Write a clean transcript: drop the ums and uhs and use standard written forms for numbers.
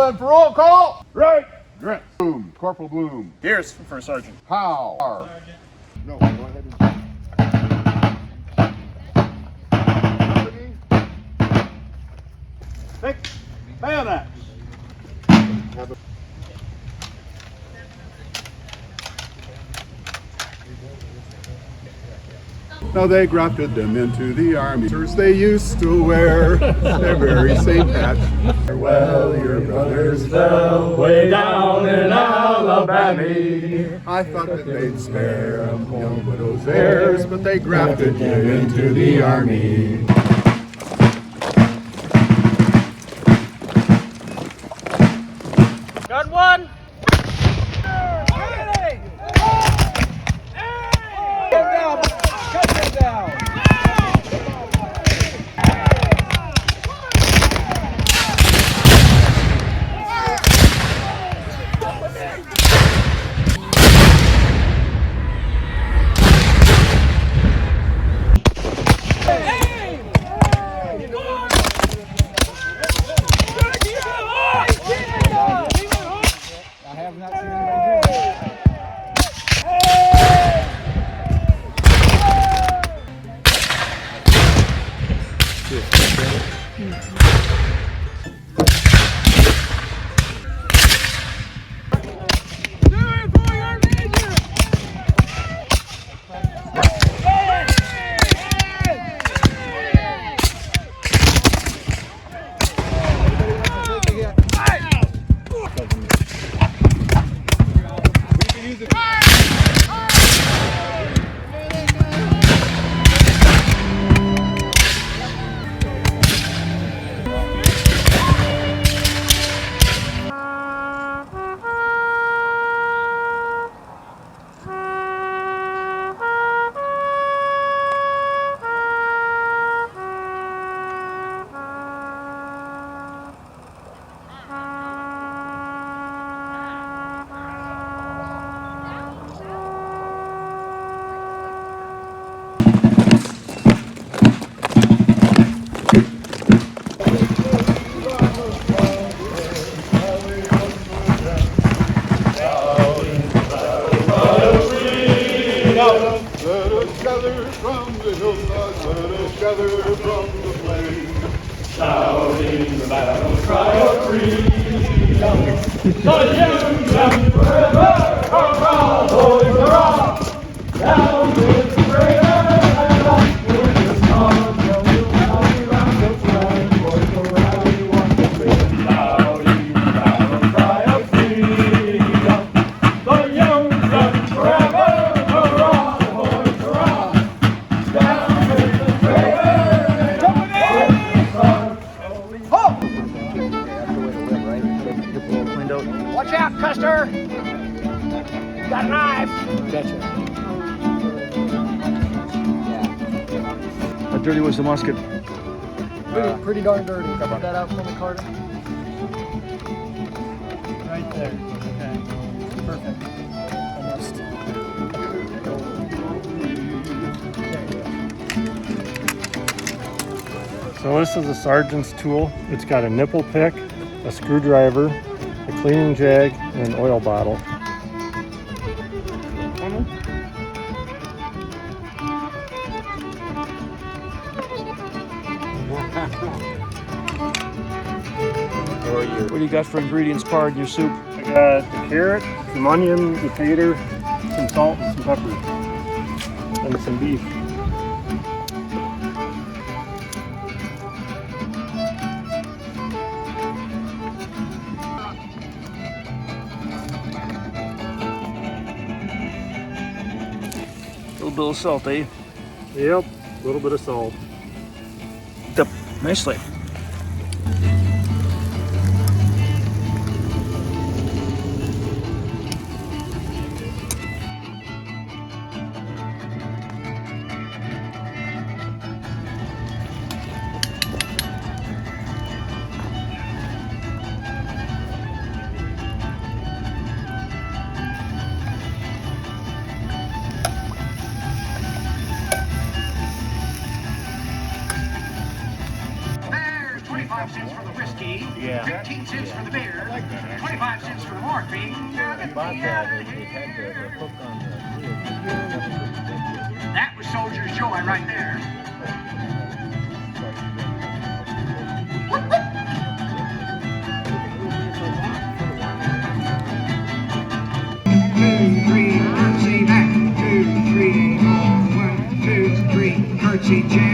Gentlemen, for roll call. Right. Dress. Bloom. Corporal Bloom. Here's for Sergeant. How? Sergeant. No, go ahead and... Take bayonets. Now they grafted them into the army. They used to wear their very same hats. Well, your brothers fell way down in Alabama. I thought that they'd spare them young widows' heirs, but they grafted them into the army. Gun one. Shouting the battle cry of freedom. The Union forever, hurrah, boys, hurrah! Down with the traitor and up with the song. We'll rally round the flag, boys, we'll rally one to win. Shouting the battle cry of freedom. The Union forever, hurrah, boys, hurrah! Down with the traitor. Watch out, Custer! Got a knife! Gotcha. How dirty was the musket? Pretty darn dirty. Get that out from the Carter. Right there. Okay. Perfect. Almost. So this is a sergeant's tool. It's got a nipple pick, a screwdriver, a cleaning jag, and an oil bottle. What do you got for ingredients, Pard, in your soup? I got the carrot, some onion, the tater, some salt, and some pepper, and some beef. A little bit of salt, eh? Yep, a little bit of salt. Yep, nicely. 25 cents for the whiskey, 15 cents for the beer, 25 cents for the morphine. That was Soldier's Joy right there. Curtsy Jack.